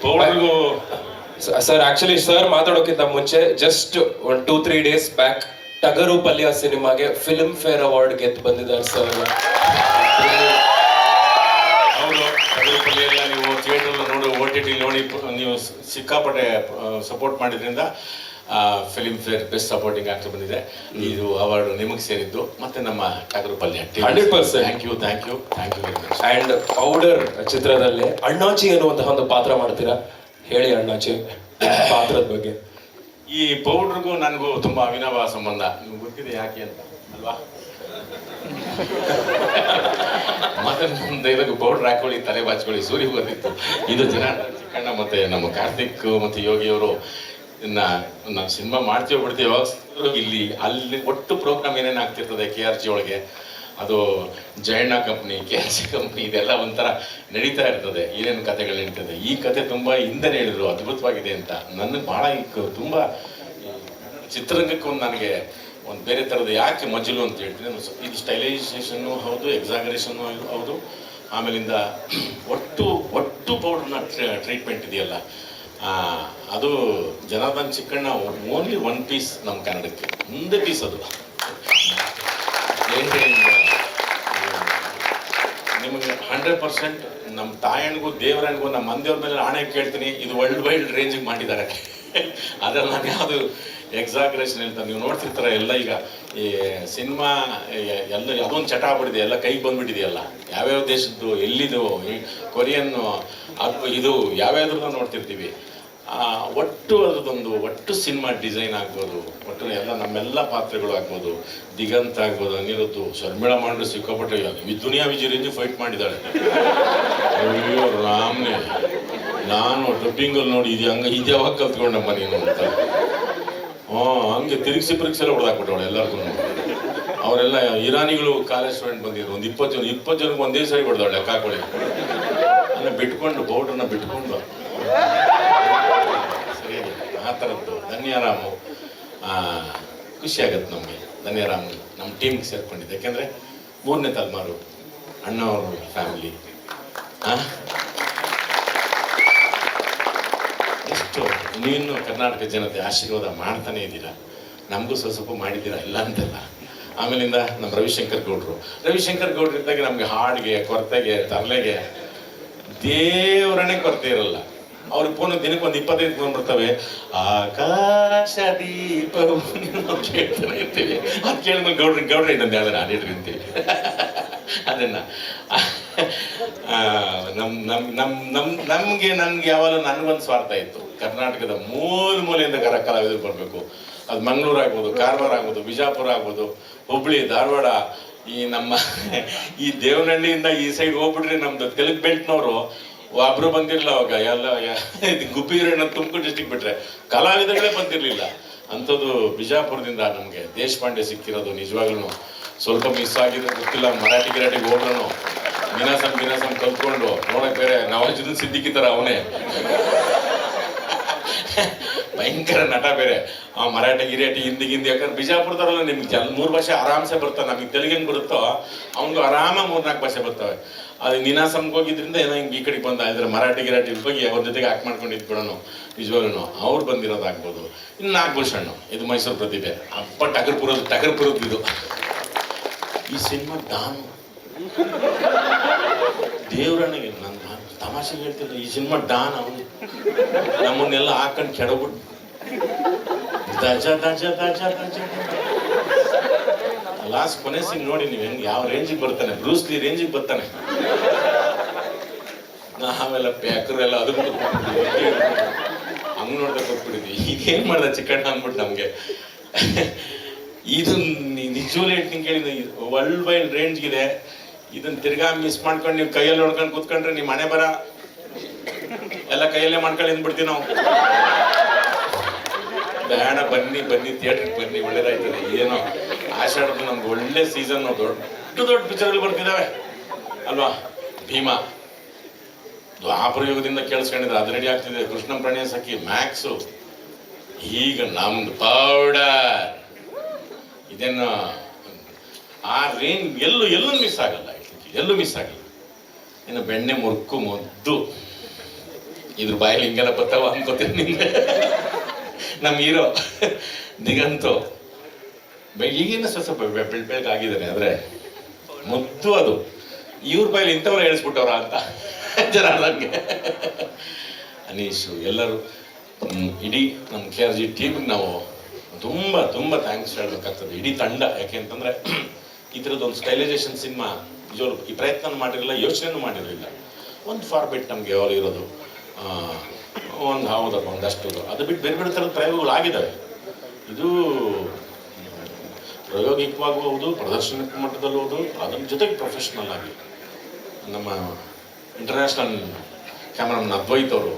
ಪೌಡರ್ಗೂ sir actually sir ಮಾತಾಡೋಕ್ಕಿಂತ ಮುಂಚೆ just ಒಂದು 2-3 days back ಟಗರು ಪಲ್ಯ ಸಿನಿಮಾಗೆ ಫಿಲ್ಮ್ ಫೇರ್ ಅವಾರ್ಡ್ ಗೆದ್ದು ಬಂದಿದ್ದಾರೆ ಸರ್. ಹೌದು, ಟಗರು ಪಲ್ಯ ಎಲ್ಲ ನೀವು ಥಿಯೇಟರ್ ನೋಡಿ OTT ನೋಡಿ ನೀವು ಸಿಕ್ಕಾಪಟ್ಟೆ ಸಪೋರ್ಟ್ ಮಾಡಿದ್ರಿಂದ film fair best supporting actor ಬಂದಿದೆ. ಇದು ಅವಾರ್ಡ್ ನಿಮಗೆ ಸೇರಿದ್ದು ಮತ್ತೆ ನಮ್ಮ Tagaru Palya 100%. Thank you very much. And Powder ಚಿತ್ರದಲ್ಲಿ ಅಣ್ಣಾಚಿ ಅನ್ನುವಂತಹ ಒಂದು ಪಾತ್ರ ಮಾಡ್ತೀರಾ, ಹೇಳಿ ಅಣ್ಣಾಚಿ ಪಾತ್ರದ ಬಗ್ಗೆ. ಈ ಪೌಡ್ರಿಗೂ ನನಗೂ ತುಂಬಾ ಅವಿನಾಭಾವ ಸಂಬಂಧ. ನಿಮ್ಗೆ ಗೊತ್ತಿದೆ ಯಾಕೆ ಅಂತ ಅಲ್ವಾ? ಮತ್ತೆ ದೈವಕ್ಕೆ ಪೌಡ್ರ್ ಹಾಕೊಳ್ಳಿ, ತಲೆ ಬಾಚ್ಕೊಳ್ಳಿ, ಸೂರ್ಯ ಬಂದಿತ್ತು. ಇದು ಜನಾರ್ದನ್ ಚಿಕ್ಕಣ್ಣ ಮತ್ತೆ ನಮ್ಮ ಕಾರ್ತಿಕ್ ಮತ್ತೆ ಯೋಗಿಯವರು ನಾವು ಸಿನಿಮಾ ಮಾಡ್ತೀವೋ ಬಿಡ್ತೀವೋ ಇಲ್ಲಿ ಅಲ್ಲಿ ಒಟ್ಟು ಪ್ರೋಗ್ರಾಮ್ ಏನೇನು ಆಗ್ತಿರ್ತದೆ KRG ಒಳಗೆ, ಅದು ಜಯಣ್ಣ ಕಂಪ್ನಿ, KRG ಕಂಪ್ನಿ, ಇದೆಲ್ಲ ಒಂಥರ ನಡೀತಾ ಇರ್ತದೆ. ಏನೇನು ಕಥೆಗಳು ನಡೀತದೆ. ಈ ಕತೆ ತುಂಬ ಹಿಂದೆ ಹೇಳಿದ್ರು ಅದ್ಭುತವಾಗಿದೆ ಅಂತ. ನನಗೆ ಭಾಳ ತುಂಬ ಚಿತ್ರರಂಗಕ್ಕೆ ಒಂದು ನನಗೆ ಒಂದು ಬೇರೆ ಥರದ ಯಾಕೆ ಮಜಲು ಅಂತ ಹೇಳ್ತೀನಿ. ಇದು ಸ್ಟೈಲೈಸೇಷನ್ನು ಹೌದು, ಎಕ್ಸಾಗರೇಷನ್ನು ಹೌದು, ಆಮೇಲಿಂದ ಒಟ್ಟು ಪೌಡ್ರನ್ನ ಟ್ರೀಟ್ಮೆಂಟ್ ಇದೆಯಲ್ಲ, ಅದು ಜನಾರ್ದನ್ ಚಿಕ್ಕಣ್ಣ ಓನ್ಲಿ 1 ಪೀಸ್ ನಮ್ಮ ಕನ್ನಡಕ್ಕೆ, ಮುಂದೆ ಪೀಸ್ ಅದು. ನಿಮಗೆ 100% ನಮ್ಮ ತಾಯಣ್ಣಿಗೂ ದೇವರಣ್ಣಿಗೂ ನಮ್ಮ ಮಂದಿಯವ್ರ ಮೇಲೆ ಆಣೆ ಕೇಳ್ತೀನಿ, ಇದು ವರ್ಲ್ಡ್ ವೈಡ್ ರೇಂಜಿಗೆ ಮಾಡಿದ್ದಾರೆ. ಅದ್ರಲ್ಲಿ ನಾನು ಯಾವುದು ಎಕ್ಸಾಗ್ರೇಷನ್ ಹೇಳ್ತಾರೆ. ನೀವು ನೋಡ್ತಿರ್ತಾರೆ ಎಲ್ಲ ಈಗ ಈ ಸಿನಿಮಾ ಎಲ್ಲ ಅದೊಂದು ಚಟ ಆಗ್ಬಿಟ್ಟಿದೆ, ಎಲ್ಲ ಕೈಗೆ ಬಂದ್ಬಿಟ್ಟಿದೆಯಲ್ಲ. ಯಾವ್ಯಾವ ದೇಶದ್ದು ಎಲ್ಲಿದು ಕೊರಿಯನ್ನು ಅದು ಇದು ಯಾವ್ಯಾವ್ದು ನೋಡ್ತಿರ್ತೀವಿ. ಒಟ್ಟು ಸಿನಿಮಾ ಡಿಸೈನ್ ಆಗ್ಬೋದು, ಒಟ್ಟು ಎಲ್ಲ ನಮ್ಮೆಲ್ಲ ಪಾತ್ರಗಳು ಆಗ್ಬೋದು, ದಿಗಂತ ಆಗ್ಬೋದು, ಅನಿರುದ್ದು, ಶರ್ಮಿಳಾ ಮಾಂಡ್ರೆ ಸಿಕ್ಕಾಪಟ್ಟೆ ದುನಿಯಾ ವಿಜಯ್ ರೇಂಜ್ ಫೈಟ್ ಮಾಡಿದ್ದಾಳೆ. ಅಯ್ಯೋ ರಾಮ್ನೆ, ನಾನು ಡಬ್ಬಿಂಗಲ್ಲಿ ನೋಡಿ ಇದು ಯಾವಾಗ ಕಲ್ತ್ಕೊಂಡಮ್ಮ ನೀನು ಅಂತ. ಹಂಗೆ ತಿರುಗಿಸಿ ಹೊಡೆದಾಕ್ಬಿಟ್ಟವಳು ಎಲ್ಲರಿಗೂ. ಅವರೆಲ್ಲ ಇರಾನಿಗಳು ಕಾಲೇಜ್ ಸ್ಟೂಡೆಂಟ್ ಬಂದಿದ್ರು, ಒಂದು 20 ಜನಕ್ಕೆ ಒಂದೇ ಸರಿ ಹೊಡೆದವಳೆ ಲೆಕ್ಕ ಹಾಕೊಳ್ಳಿ. ಅಲ್ಲ ಬಿಟ್ಕೊಂಡು ಪೌಡ್ರನ್ನ ಬಿಟ್ಕೊಂಡು ಸರಿಯಾಗಿ ಆ ಥರದ್ದು. ಧನ್ಯರಾಮು ಖುಷಿ ಆಗತ್ತೆ ನಮಗೆ. ಧನ್ಯರಾಮು ನಮ್ಮ ಟೀಮ್ಗೆ ಸೇರ್ಕೊಂಡಿದ್ದೆ. ಯಾಕೆಂದರೆ 3ನೇ ತಲೆಮಾರು ಅಣ್ಣವರು ಫ್ಯಾಮಿಲಿ. ಎಷ್ಟು ನೀನು ಕರ್ನಾಟಕ ಜನತೆ ಆಶೀರ್ವಾದ ಮಾಡ್ತಾನೆ ಇದ್ದೀರಾ, ನಮಗೂ ಸ್ವಲ್ಪ ಮಾಡಿದ್ದೀರಾ, ಇಲ್ಲ ಅಂತಲ್ಲ. ಆಮೇಲಿಂದ ನಮ್ಮ ರವಿಶಂಕರ್ ಗೌಡ್ರು ಇದ್ದಾಗ ನಮಗೆ ಹಾಡಿಗೆ, ಕೊರತೆಗೆ, ತರಲೆಗೆ ದೇವರನ್ನೇ ಕೊರತೆ ಇರಲ್ಲ. ಅವ್ರಿಗೆ ಫೋನ್ ದಿನಕ್ಕೆ ಒಂದು 25 ಫೋನ್ ಬರ್ತವೆ. ಆಕಾಶ ದೀಪವು ಕೇಳ್ತಾನೆ ಇರ್ತೀವಿ. ಅದು ಕೇಳಿದ್ಮೇಲೆ ಗೌಡ್ರ ಇನ್ನೊಂದು ಯಾವ್ದಾರ ಹಾಡಿಡ್ರಿ ಅಂತೀವಿ. ಅದನ್ನ ನಮ್ಗೆ ಯಾವಾಗಲೂ ನನಗೊಂದು ಸ್ವಾರ್ಥ ಇತ್ತು. ಕರ್ನಾಟಕದ ಮೂಲೆಯಿಂದ ಕಲಾವಿದರು ಬರಬೇಕು. ಅದು ಮಂಗಳೂರು ಆಗ್ಬೋದು, ಕಾರವಾರ ಆಗ್ಬೋದು, ಬಿಜಾಪುರ ಆಗ್ಬೋದು, ಹುಬ್ಳಿ, ಧಾರವಾಡ, ಈ ದೇವನಹಳ್ಳಿಯಿಂದ ಈ ಸೈಡ್ ಹೋಗ್ಬಿಟ್ರೆ ನಮ್ದು ತೆಲುಗು ಬೆಲ್ಟ್ನವರು ಒಬ್ರು ಬಂದಿರಲಿಲ್ಲ ಅವಾಗ. ಎಲ್ಲ ಗುಬ್ಬಿರಣ್ಣ ತುಮಕೂರು ಡಿಸ್ಟಿಕ್ ಬಿಟ್ರೆ ಕಲಾವಿದಗಳೇ ಬಂದಿರಲಿಲ್ಲ. ಅಂಥದ್ದು ಬಿಜಾಪುರದಿಂದ ನಮಗೆ ದೇಶಪಾಂಡೆ ಸಿಕ್ಕಿರೋದು ನಿಜವಾಗ್ಲೂ ಸ್ವಲ್ಪ ಮಿಸ್ ಆಗಿದೆ ಗೊತ್ತಿಲ್ಲ. ಗಿರಾಟಿಗೆ ಹೋಗ್ರು ಗಿನಾಸಂ ಕಲ್ತ್ಕೊಂಡು ನೋಡಕ್ ಬೇರೆ ನವಾಜುದ್ದೀನ್ ಸಿದ್ದಿಕಿ ಥರ ಅವನೇ ಭಯಂಕರ ನಟ ಬೇರೆ. ಆ ಗಿರಾಟಿ ಹಿಂದಿ ಯಾಕಂದ್ರೆ ಬಿಜಾಪುರದವರೆಲ್ಲ ನಿಮ್ಗೆ 3 ಭಾಷೆ ಆರಾಮ್ಸೆ ಬರ್ತಾವೆ. ನಮಗೆ ತೆಲುಗು ಹೆಂಗೆ ಬರುತ್ತೋ ಅವ್ನಿಗೂ ಆರಾಮ 3-4 ಭಾಷೆ ಬರ್ತವೆ. ಅದು ನಿನಾಸಂಗೆ ಹೋಗಿದ್ರಿಂದ ಏನೋ ಹಿಂಗೆ ಈ ಕಡೆಗೆ ಬಂದ ಇದ್ರೆ ಗಿರಾಟಿ ಹೋಗಿ ಅವ್ರ ಜೊತೆಗೆ ಆಕ್ಟ್ ಮಾಡ್ಕೊಂಡು ಇದ್ಬಿಡೋನು. ನಿಜವಾಗ್ಲೂ ಅವ್ರು ಬಂದಿರೋದಾಗ್ಬೋದು. ಇನ್ನು ನಾಗಭೂಷಣ್, ಇದು ಮೈಸೂರು ಪ್ರತಿಭೆ. ಅಪ್ಪ ಟಗರ್ಪುರದ್ದು ಇದು. ಈ ಸಿನಿಮಾ ಡಾನ್ ದೇವ್ರನಿಗೆ ನನ್ನ ತಮಾಷೆಗೆ ಹೇಳ್ತಿಲ್ಲ. ಈ ಸಿನಿಮಾ ಡಾನ್ ಅವನು ನಮ್ಮನ್ನೆಲ್ಲ ಹಾಕೊಂಡು ಕೆಡಬಿಟ್ಟು ಲಾಸ್ಟ್ ಕೊನೆ ಸಿಂಗ್ ನೋಡಿ ನೀವು ಹೆಂಗೆ ಯಾವ ರೇಂಜಿಗೆ ಬರ್ತಾನೆ. ಬ್ರೂಸ್ಲಿ ರೇಂಜಿಗೆ ಬರ್ತಾನೆ. ಆಮೇಲೆ ಪ್ಯಾಕರು ಎಲ್ಲ ಅದಕ್ಕೆ ಹಂಗೆ ನೋಡ್ದೆ ಕೊಟ್ಬಿಟ್ಟಿದ್ವಿ. ಇದೇನು ಮಾಡ್ದೆ ಚಿಕ್ಕಣ್ಣ ಅಂದ್ಬಿಟ್ಟು ನಮಗೆ. ಇದು ನಿಜವೂ ಹೇಳ್ತೀನಿ ಕೇಳಿ, ವರ್ಲ್ಡ್ ವೈಡ್ ರೇಂಜ್ಗಿದೆ. ಇದನ್ನ ತಿರ್ಗಾ ಮಿಸ್ ಮಾಡ್ಕೊಂಡು ನೀವು ಕೈಯಲ್ಲಿ ನೋಡ್ಕೊಂಡು ಕೂತ್ಕೊಂಡ್ರೆ ನಿಮ್ಮ ಮನೆ ಬರ ಎಲ್ಲ ಕೈಯಲ್ಲೇ ಮಾಡ್ಕೊಂಡು ಅಂದ್ಬಿಡ್ತೀವಿ ನಾವು. ಬೇಡ, ಬನ್ನಿ ಥಿಯೇಟ್ರಿಗೆ ಬನ್ನಿ, ಒಳ್ಳೇದಾಯ್ತದೆ. ಏನೋ ಆಷಾಢದ್ದು ನಮ್ಗೆ ಒಳ್ಳೆ ಸೀಸನ್. ದೊಡ್ಡ ಪಿಕ್ಚರ್ಗಳು ಬರ್ತಿದ್ದಾವೆ ಅಲ್ವಾ. ಭೀಮಾ ದ್ವಾಪರಯುಗದಿಂದ ಕೇಳಿಸ್ಕೊಂಡಿದ್ರೆ ಅದು ರೆಡಿ ಆಗ್ತಿದೆ. ಕೃಷ್ಣಂ ಪ್ರಣಯ ಸಖಿ, ಮ್ಯಾಕ್ಸು, ಈಗ ನಮ್ದು ಪೌಡರ್. ಇದೇನು ಆ ರೇಂಜ್ ಎಲ್ಲೂ ಮಿಸ್ ಆಗಲ್ಲ. ಇನ್ನು ಬೆಣ್ಣೆ ಮುರುಕು ಮುದ್ದು ಇದ್ರ ಬಾಯಲ್ಲಿ ಹಿಂಗೆಲ್ಲ ಬರ್ತಾವ ಅನ್ಕೋತೀನಿ ನಿಮ್ಗೆ. ನಮ್ಮ ಹೀರೋ ದಿಗಂತು ಈಗಿನ ಸ್ವಲ್ಪ ಬೆಳಗಾಗಿದ್ದಾನೆ, ಆದರೆ ಮುದ್ದು ಅದು. ಇವ್ರ ಬಾಯಲ್ಲಿ ಇಂಥವ್ರು ಹೇಳಿಸ್ಬಿಟ್ಟವ್ರ ಅಂತ ಜನ ನನಗೆ. ಅನೀಶು ಎಲ್ಲರೂ ಇಡೀ ನಮ್ಮ KRG ಟೀಮಿಗೆ ನಾವು ತುಂಬ ತುಂಬ ಥ್ಯಾಂಕ್ಸ್ ಹೇಳಬೇಕಾಗ್ತದೆ, ಇಡೀ ತಂಡ. ಯಾಕೆ ಅಂತಂದರೆ ಈ ಥರದ್ದೊಂದು ಸ್ಟೈಲೈಸೇಷನ್ ಸಿನಿಮಾ ನಿಜವಾಗ್ಲೂ ಈ ಪ್ರಯತ್ನ ಮಾಡಿರಲಿಲ್ಲ, ಯೋಚನೆನೂ ಮಾಡಿರಲಿಲ್ಲ. ಒಂದು ಫಾರ್ಮೆಟ್ ನಮಗೆ ಯಾವಾಗ ಇರೋದು ಒಂದು ಹೌದಪ್ಪ ಒಂದಷ್ಟು ಅದು ಬಿಟ್ಟು ಬೇರೆ ಬೇರೆ ಥರದ ಪ್ರಯೋಗಗಳು ಆಗಿದ್ದಾವೆ. ಇದು ಪ್ರಾಯೋಗಿಕವಾಗೂ ಹೌದು, ಪ್ರದರ್ಶನ ಮಟ್ಟದಲ್ಲೂ ಹೌದು, ಅದ್ರ ಜೊತೆಗೆ ಪ್ರೊಫೆಷ್ನಲ್ ಆಗಿ ನಮ್ಮ ಇಂಟರ್ನ್ಯಾಷನಲ್ ಕ್ಯಾಮ್ರಾಮನ್ ಅದ್ವೈತ್ ಅವರು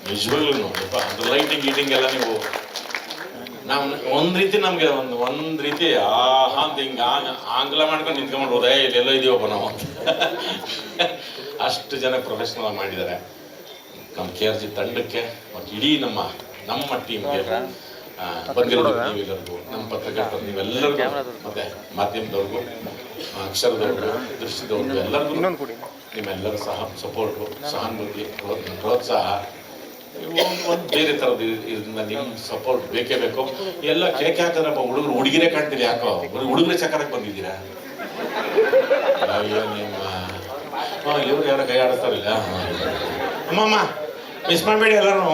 ನಿಜವಾಗ್ಲೂ ಅದು ಲೈಟಿಂಗ್ ಗೀಟಿಂಗ್ ಎಲ್ಲ ನೀವು ನಾವು ಒಂದು ರೀತಿ ನಮಗೆ ಒಂದು ರೀತಿ ಆಹಾ ಅಂತ ಹಿಂಗೆ ಆಂಗ್ಲ ಮಾಡ್ಕೊಂಡು ನಿಂತ್ಕೊಂಡ್ಬೋದೇ ಇಲ್ಲೆಲ್ಲ ಇದೀವಪ್ಪ ನಾವು ಅಂತ. ಅಷ್ಟು ಜನ ಪ್ರೊಫೆಷ್ನಲ್ ಆಗಿ ಮಾಡಿದ್ದಾರೆ ನಮ್ಮ KRG ತಂಡಕ್ಕೆ ಮತ್ತು ಇಡೀ ನಮ್ಮ ಟೀಮ್ಗೆ ಬಂದಿರೋದು ನೀವೆಲ್ಲರಿಗೂ, ನಮ್ಮ ಪತ್ರಕರ್ತರು ನೀವೆಲ್ಲರಿಗೂ, ಮತ್ತೆ ಮಾಧ್ಯಮದವ್ರಿಗೂ, ಅಕ್ಷರದವ್ರಿಗೂ, ದೃಶ್ಯದವ್ರಿಗೂ ಎಲ್ಲರಿಗೂ ನಿಮ್ಮೆಲ್ಲರ ಸಪೋರ್ಟು, ಸಹಾನುಭೂತಿ, ಪ್ರೋತ್ಸಾಹ ಒಂದು ಬೇರೆ ಥರದ್ದು ಇದನ್ನ ನಿಮ್ಮ ಸಪೋರ್ಟ್ ಬೇಕೇ ಬೇಕು. ಎಲ್ಲ ಕೇಕೆ ಹಾಕಿದ್ರಪ್ಪ ಹುಡುಗರು ಹುಡುಗಿರೇ ಕಾಣ್ತೀರಿ, ಯಾಕೋ ಹುಡುಗರೇ ಚಕರಕ್ಕೆ ಬಂದಿದ್ದೀರಾ? ಅಯ್ಯೋ ನಿಮ್ಮ ಇವ್ರು ಯಾರೋ ಕೈ ಆಡಿಸ್ತಾರಿಲ್ಲ. ಅಮ್ಮಮ್ಮ ಮಿಸ್ ಮಾಡಬೇಡಿ, ಎಲ್ಲರೂ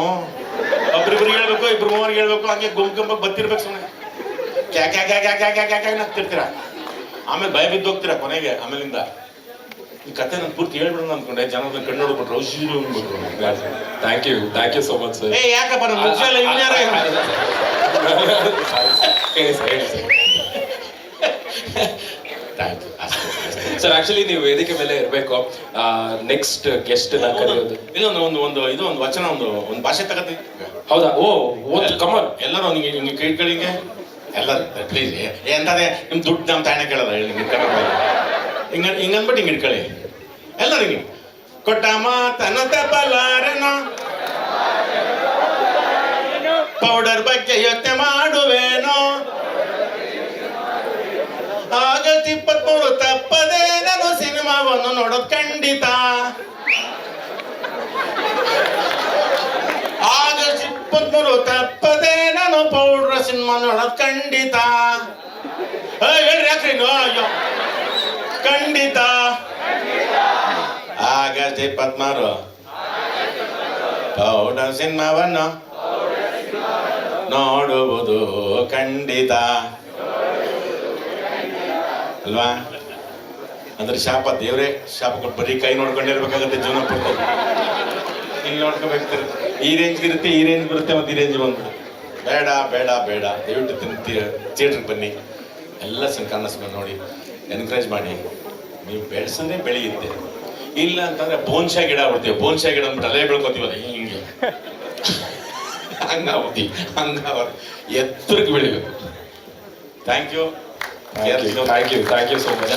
ಒಬ್ರಿಬ್ರಿಗೆ ಹೇಳ್ಬೇಕು, ಇಬ್ರು ಮೂವರಿಗೆ ಹೇಳ್ಬೇಕು, ಹಂಗೆ ಗುಂಪಕ್ಕೆ ಬತ್ತಿರ್ಬೇಕು. ಸುಮ್ಮನೆ ಕ್ಯಾಕ್ ನಗ್ತಿರ್ತೀರ, ಆಮೇಲೆ ಭಯ ಬಿದ್ದು ಹೋಗ್ತೀರಾ ಕೊನೆಗೆ. ಆಮೇಲಿಂದ ಈ ಕತೆ ನಾನು ಪೂರ್ತಿ ಹೇಳ್ಬಿಡೋಣ ಅಂದ್ಕೊಂಡೆ, ಜನ ಕಣ್ಣು ನೋಡ್ಬಿಟ್ರು ಔಷಧಿ ಹೋಗ್ಬಿಟ್ರು. Thank you so much sir. ಯಾಕಪ್ಪ ನಮ್ಮ ಮುಖ್ಯ ಇಲ್ಲ ಇವ್ನ್ಯಾರ ಥ್ಯಾಂಕ್ ಯು ಅಷ್ಟೇ ಸರ್. ಆಕ್ಚುಲಿ ನೀವು ವೇದಿಕೆ ಮೇಲೆ ಇರಬೇಕು. ನೆಕ್ಸ್ಟ್ ಗೆಸ್ಟ್ ನ ಕರೆಯೋದು ಒಂದು ವಚನ ಒಂದು ಭಾಷೆ ತಗತಿ. ಹೌದಾ? ಕಮಾನ್ ಎಲ್ಲರೂ ಹಿಂಗೆ ಕೈಗಳಿಗೆ ಎಲ್ಲರೂ ಪ್ಲೀಸ್ ಎಂತದೇ ನಿಮ್ ದುಡ್ಡು ನಮ್ಮ ತಾಣ ಕೇಳಲ್ಲ ಹೇಳಿ ಹಿಂಗಂದ್ಬಿಟ್ಟು ಹಿಂಗೆ ಇಟ್ಕೊಳ್ಳಿ ಎಲ್ಲರೂ ಹಿಂಗೆ. ಕೊಟ್ಟ ಮಾತನ ತಪ್ಪಲಾರನೋ ಪೌಡರ್ ಬಗ್ಗೆ ಯೋಚನೆ ಮಾಡುವೇನೋ, ಆಗಸ್ಟ್ 23 ತಪ್ಪದೆ ನಾನು ಸಿನಿಮಾವನ್ನು ನೋಡೋದು ಖಂಡಿತ. ಆಗಸ್ಟ್ 23 ತಪ್ಪದೆ ನಾನು ಪೌಡರ್ ಸಿನಿಮಾ ನೋಡೋದು ಖಂಡಿತ. ಹೇಳ್ರಿ ಯಾಕ್ರಿ ಅಯ್ಯೋ ಖಂಡಿತ. ಆಗಸ್ಟ್ 23 ಪೌಡರ್ ಸಿನಿಮಾವನ್ನು ನೋಡುವುದು ಖಂಡಿತ ಅಲ್ವಾ? ಅಂದ್ರೆ ಶಾಪ ದೇವ್ರೆ ಶಾಪ ಕೊಟ್ಟು ಬರೀ ಕೈ ನೋಡ್ಕೊಂಡಿರ್ಬೇಕಾಗತ್ತೆ ಜೀವನ ಪಡ್ತಾರೆ. ಇಲ್ಲಿ ನೋಡ್ಕೋಬೇಕು, ಈ ರೇಂಜ್ ಇರುತ್ತೆ, ಈ ರೇಂಜ್ ಬರುತ್ತೆ, ಮತ್ತೆ ಈ ರೇಂಜ್ ಬಂದ್ಬಿಡುತ್ತೆ. ಬೇಡ ಬೇಡ ಬೇಡ, ದಯವಿಟ್ಟು ಥಿಯೇಟ್ರಿಗೆ ಬನ್ನಿ, ಎಲ್ಲ ಕನ್ನಡ ಸಿನಿಮಾ ನೋಡಿ ಎನ್ಕರೇಜ್ ಮಾಡಿ. ನೀವು ಬೆಳೆಸಿದ್ರೆ ಬೆಳೆಯುತ್ತೆ, ಇಲ್ಲ ಅಂತಂದ್ರೆ ಬೋನ್ಶಾ ಗಿಡ ಆಗ್ಬಿಡ್ತೀವಿ. ಬೋನ್ಶಾ ಗಿಡ ಅಂದ್ಬಿಟ್ಟು ಅಲ್ಲೇ ಬೆಳ್ಕೊತೀವಲ್ಲ ಹಿಂಗೆ ಹಂಗಾಗ್ಬಿಡ್ತೀವಿ. ಎತ್ತರಕ್ಕೆ ಬೆಳಿಬೇಕು. Thank you so much.